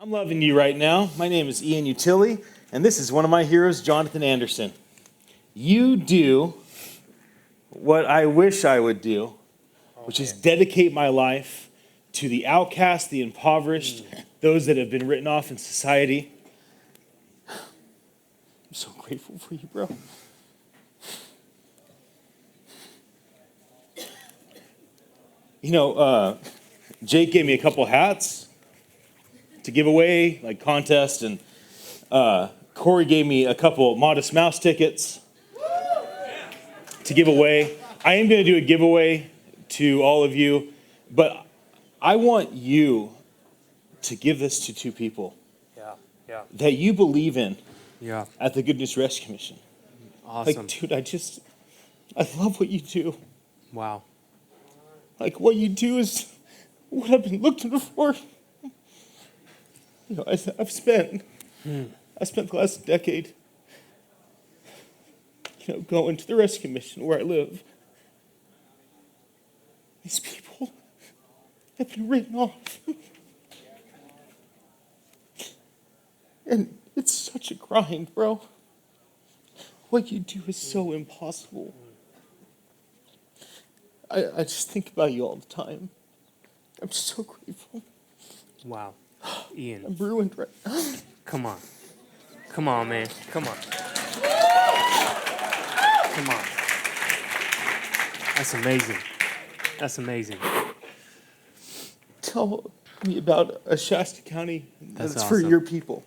I'm loving you right now. My name is Ian Utilli, and this is one of my heroes, Jonathan Anderson. You do what I wish I would do, which is dedicate my life to the outcast, the impoverished, those that have been written off in society. I'm so grateful for you, bro. You know, Jake gave me a couple hats to give away, like contest, and Corey gave me a couple Modest Mouse tickets to give away. I am going to do a giveaway to all of you, but I want you to give this to two people that you believe in at the Good News Rescue Mission. Awesome. Like, dude, I love what you do. Wow. Like, what you do is what I've been looking for. You know, I've spent the last decade, going to the rescue mission where I live. These people have been written off. And it's such a grind, bro. What you do is so impossible. I just think about you all the time. I'm so grateful. Wow. Ian. I'm ruined right now. Come on. Come on, man. Come on. Come on. That's amazing. That's amazing. Tell me about a Shasta County that's awesome. for your people.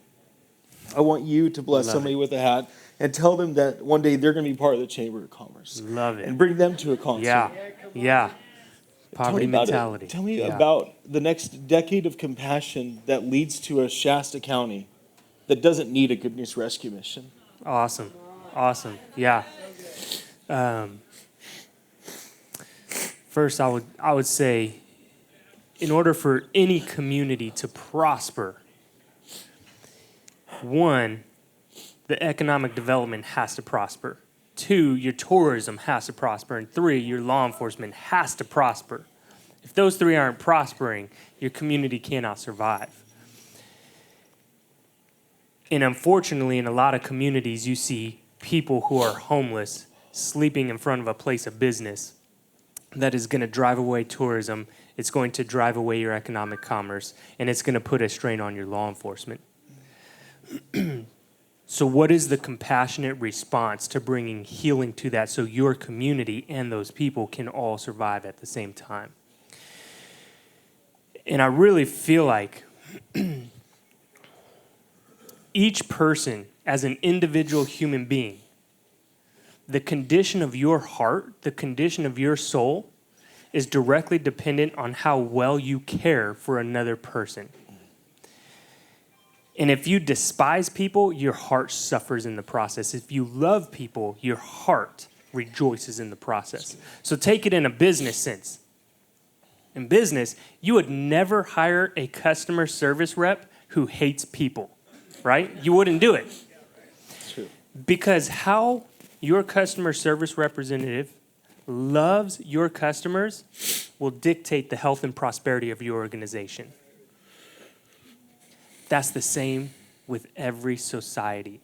I want you to bless somebody with a hat and tell them that one day they're going to be part of the Chamber of Commerce. Love it. And bring them to a concert. Yeah. Poverty mentality. Tell me about the next decade of compassion that leads to a Shasta County that doesn't need a Good News Rescue Mission. Awesome. Yeah. First, I would say, in order for any community to prosper, one, the economic development has to prosper. Two, your tourism has to prosper. And three, your law enforcement has to prosper. If those three aren't prospering, your community cannot survive. And unfortunately, in a lot of communities, you see people who are homeless sleeping in front of a place of business that is going to drive away tourism. It's going to drive away your economic commerce, and it's going to put a strain on your law enforcement. So what is the compassionate response to bringing healing to that so your community and those people can all survive at the same time? And I really feel like each person as an individual human being, the condition of your heart, the condition of your soul is directly dependent on how well you care for another person. And if you despise people, your heart suffers in the process. If you love people, your heart rejoices in the process. So take it in a business sense. In business, you would never hire a customer service rep who hates people, right? You wouldn't do it. True. Because how your customer service representative loves your customers will dictate the health and prosperity of your organization. That's the same with every society.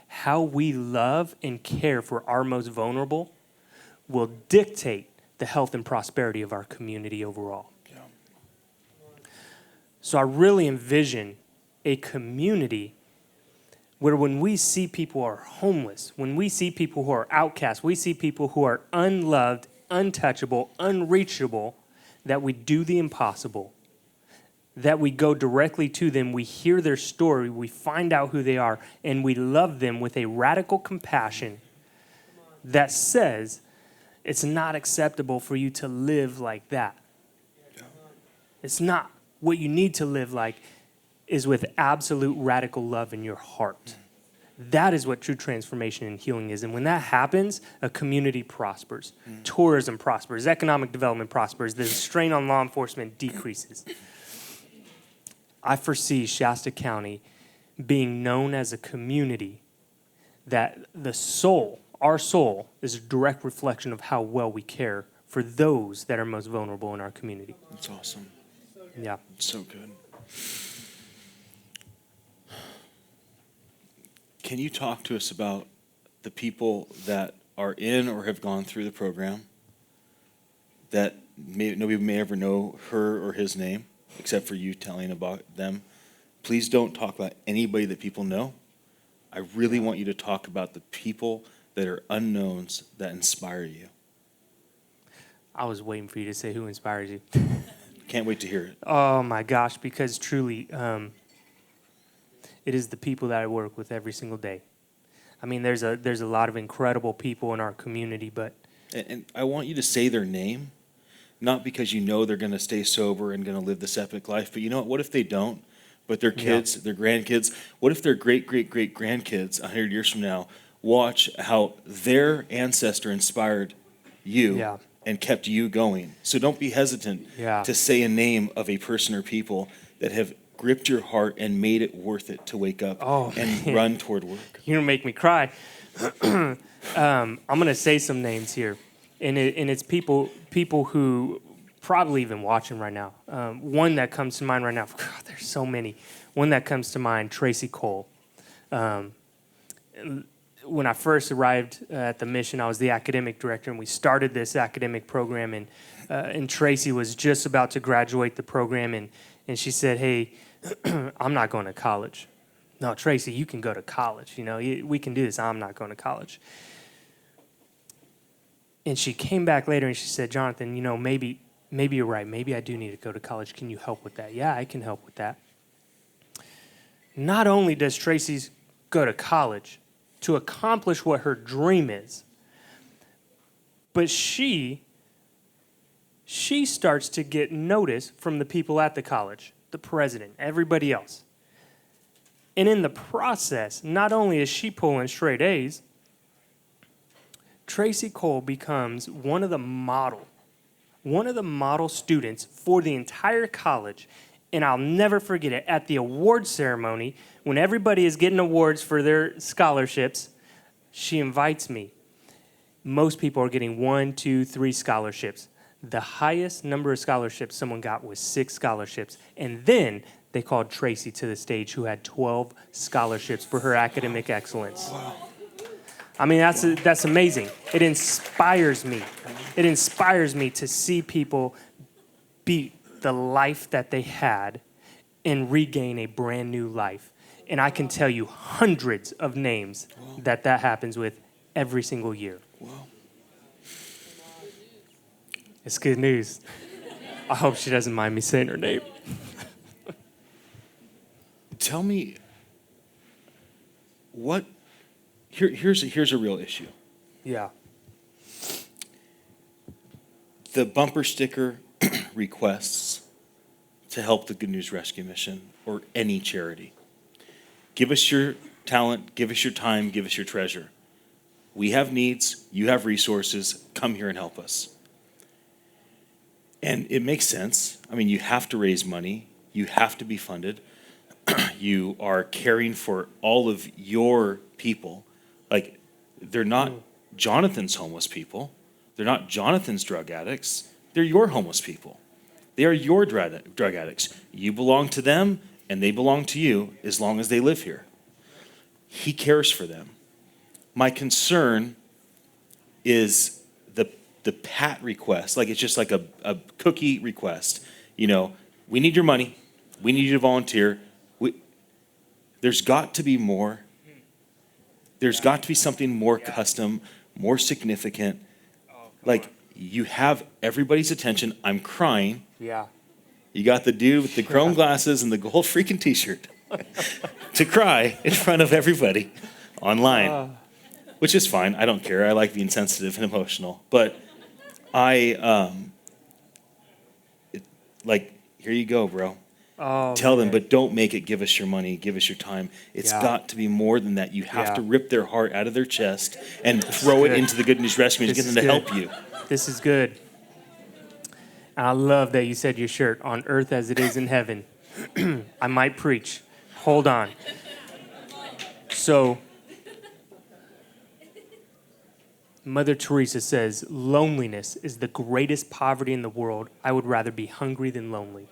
How we love and care for our most vulnerable will dictate the health and prosperity of our community overall. Yeah. So I really envision a community where when we see people who are homeless, when we see people who are outcasts, we see people who are unloved, untouchable, unreachable, that we do the impossible, that we go directly to them, we hear their story, we find out who they are, and we love them with a radical compassion that says it's not acceptable for you to live like that. It's not. What you need to live like is with absolute radical love in your heart. That is what true transformation and healing is. And when that happens, a community prospers. Tourism prospers. Economic development prospers. The strain on law enforcement decreases. I foresee Shasta County being known as a community that the soul, our soul, is a direct reflection of how well we care for those that are most vulnerable in our community. That's awesome. Yeah. So good. can you talk to us about the people that are in or have gone through the program that nobody may ever know her or his name, except for you telling about them? Please don't talk about anybody that people know. I really want you to talk about the people that are unknowns that inspire you. I was waiting for you to say who inspires you. Can't wait to hear it. Oh my gosh, because truly, it is the people that I work with every single day. I mean, there's a lot of incredible people in our community, but And I want you to say their name, not because you know they're going to stay sober and going to live this epic life, but you know what? What if they don't? But their kids, their grandkids, what if their great-great-great-grandkids 100 years from now watch how their ancestor inspired you and kept you going? So don't be hesitant to say a name of a person or people that have gripped your heart and made it worth it to wake up and run toward work. You're gonna make me cry. I'm gonna say some names here, and it's people who probably even watching right now. One that comes to mind right now. God, there's so many. One that comes to mind, Tracy Cole. When I first arrived at the mission, I was the academic director, and we started this academic program. And Tracy was just about to graduate the program, and she said, "Hey, I'm not going to college." "No, Tracy, you can go to college. You know, we can do this. I'm not going to college." And she came back later and she said, "Jonathan, you know, maybe you're right. Maybe I do need to go to college. Can you help with that?" "Yeah, I can help with that." Not only does Tracy go to college to accomplish what her dream is, but she starts to get notice from the people at the college, the president, everybody else. And in the process, not only is she pulling straight A's, Tracy Cole becomes one of the model students for the entire college. And I'll never forget it. At the award ceremony, when everybody is getting awards for their scholarships, she invites me. Most people are getting 1, 2, 3 scholarships. The highest number of scholarships someone got was 6 scholarships. And then they called Tracy to the stage, who had 12 scholarships for her academic excellence. Wow. I mean, that's amazing. It inspires me. It inspires me to see people beat the life that they had and regain a brand new life. And I can tell you hundreds of names that happens with every single year. Wow. It's good news. I hope she doesn't mind me saying her name. Tell me, here's a real issue. Yeah. The bumper sticker requests to help the Good News Rescue Mission or any charity. Give us your talent, give us your time, give us your treasure. We have needs, you have resources, come here and help us. And it makes sense. I mean, you have to raise money, you have to be funded. You are caring for all of your people. Like, they're not Jonathan's homeless people. They're not Jonathan's drug addicts. They're your homeless people. They are your drug addicts. You belong to them, and they belong to you as long as they live here. He cares for them. My concern is the pat request. Like, it's just like a cookie request. You know, we need your money. We need you to volunteer. There's got to be more. There's got to be something more custom, more significant. Like, you have everybody's attention. I'm crying. Yeah. You got the dude with the chrome glasses and the gold freaking t-shirt to cry in front of everybody online, which is fine. I don't care. I like being sensitive and emotional. But here you go, bro. Tell them, but don't make it give us your money, give us your time. It's got to be more than that. You have to rip their heart out of their chest and throw it into the Good News Rescue and get them to help you. This is good. And I love that you said your shirt, "On earth as it is in heaven." I might preach. Hold on. So, Mother Teresa says, "Loneliness is the greatest poverty in the world. I would rather be hungry than lonely."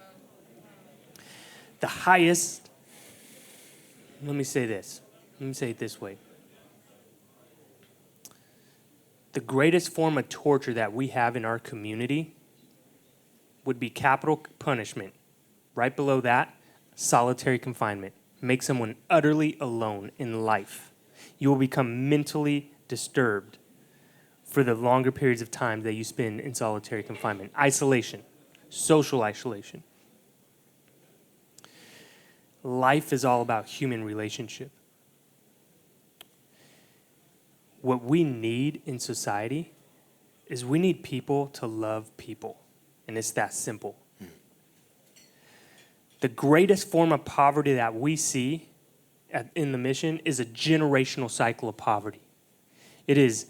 The highest, let me say this, Let me say it this way. The greatest form of torture that we have in our community would be capital punishment. Right below that, solitary confinement. Make someone utterly alone in life. You will become mentally disturbed for the longer periods of time that you spend in solitary confinement. Isolation, social isolation. Life is all about human relationship. What we need in society is we need people to love people. And it's that simple. The greatest form of poverty that we see in the mission is a generational cycle of poverty. It is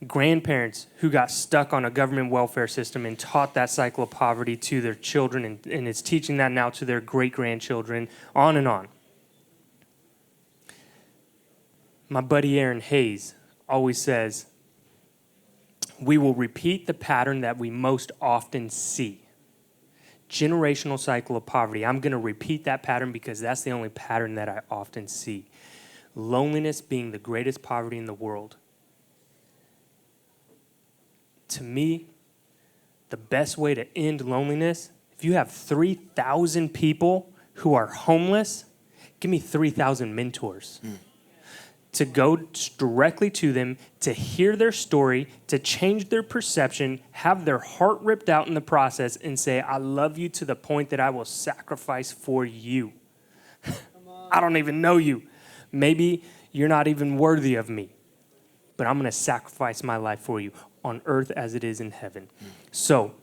grandparents who got stuck on a government welfare system and taught that cycle of poverty to their children, and it's teaching that now to their great-grandchildren, on and on. My buddy Aaron Hayes always says, we will repeat the pattern that we most often see. Generational cycle of poverty. I'm going to repeat that pattern because that's the only pattern that I often see. Loneliness being the greatest poverty in the world. To me, the best way to end loneliness, if you have 3,000 people who are homeless, give me 3,000 mentors. To go directly to them, to hear their story, to change their perception, have their heart ripped out in the process, and say, I love you to the point that I will sacrifice for you. I don't even know you. Maybe you're not even worthy of me, but I'm going to sacrifice my life for you on earth as it is in heaven. So,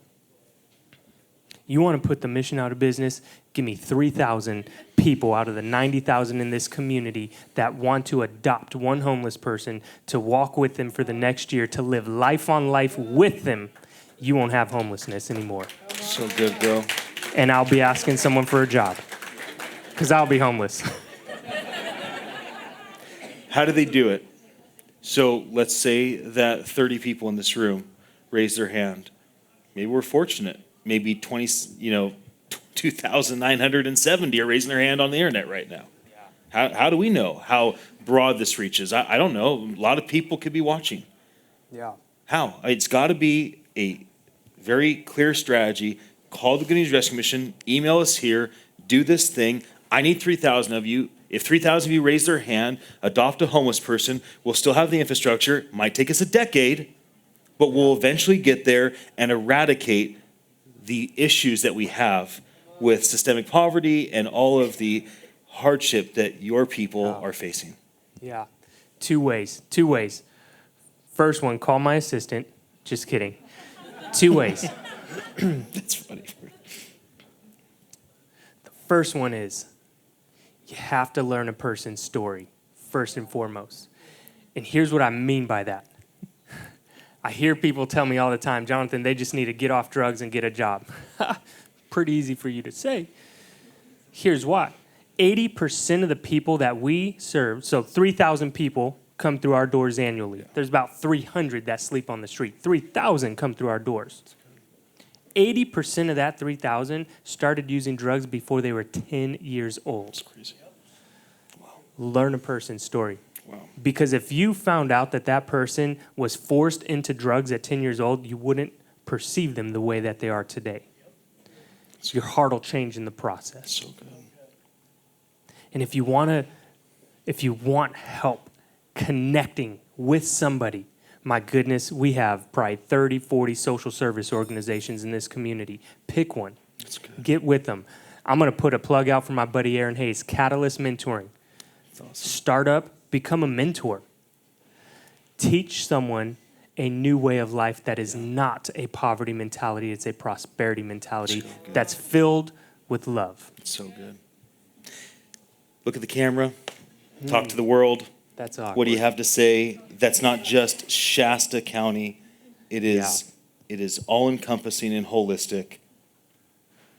you want to put the mission out of business? Give me 3,000 people out of the 90,000 in this community that want to adopt one homeless person, to walk with them for the next year, to live life on life with them. You won't have homelessness anymore. So good, bro. And I'll be asking someone for a job because I'll be homeless. How do they do it? So let's say that 30 people in this room raise their hand. Maybe we're fortunate. Maybe 2,970 are raising their hand on the internet right now. Yeah. How do we know how broad this reaches? I don't know. A lot of people could be watching. Yeah. How? It's got to be a very clear strategy. Call the Good News Rescue Mission. Email us here. Do this thing. I need 3,000 of you. If 3,000 of you raise their hand, adopt a homeless person, we'll still have the infrastructure. Might take us a decade, but we'll eventually get there and eradicate the issues that we have with systemic poverty and all of the hardship that your people are facing. Yeah. Two ways. First one, call my assistant. Just kidding. 2 ways. That's funny. The first one is you have to learn a person's story, first and foremost. And here's what I mean by that. I hear people tell me all the time, Jonathan, they just need to get off drugs and get a job. Pretty easy for you to say. Here's why. 80% of the people that we serve, so 3,000 people come through our doors annually. There's about 300 that sleep on the street. 3,000 come through our doors. 80% of that 3,000 started using drugs before they were 10 years old. That's crazy. Wow. Learn a person's story. Wow. Because if you found out that that person was forced into drugs at 10 years old, you wouldn't perceive them the way that they are today. So your heart will change in the process. So good. And if you want help connecting with somebody, my goodness, we have probably 30, 40 social service organizations in this community. Pick one. That's good. Get with them. I'm going to put a plug out for my buddy Aaron Hayes, Catalyst Mentoring. That's awesome. Start up, become a mentor. Teach someone a new way of life that is not a poverty mentality. It's a prosperity mentality that's filled with love. It's so good. Look at the camera. Talk to the world. That's awkward. What do you have to say? That's not just Shasta County. It is all-encompassing and holistic.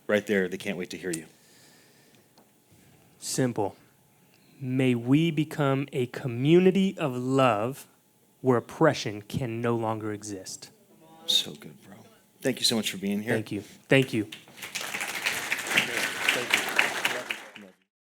Right there, they can't wait to hear you. Simple. May we become a community of love where oppression can no longer exist. So good, bro. Thank you so much for being here. Thank you.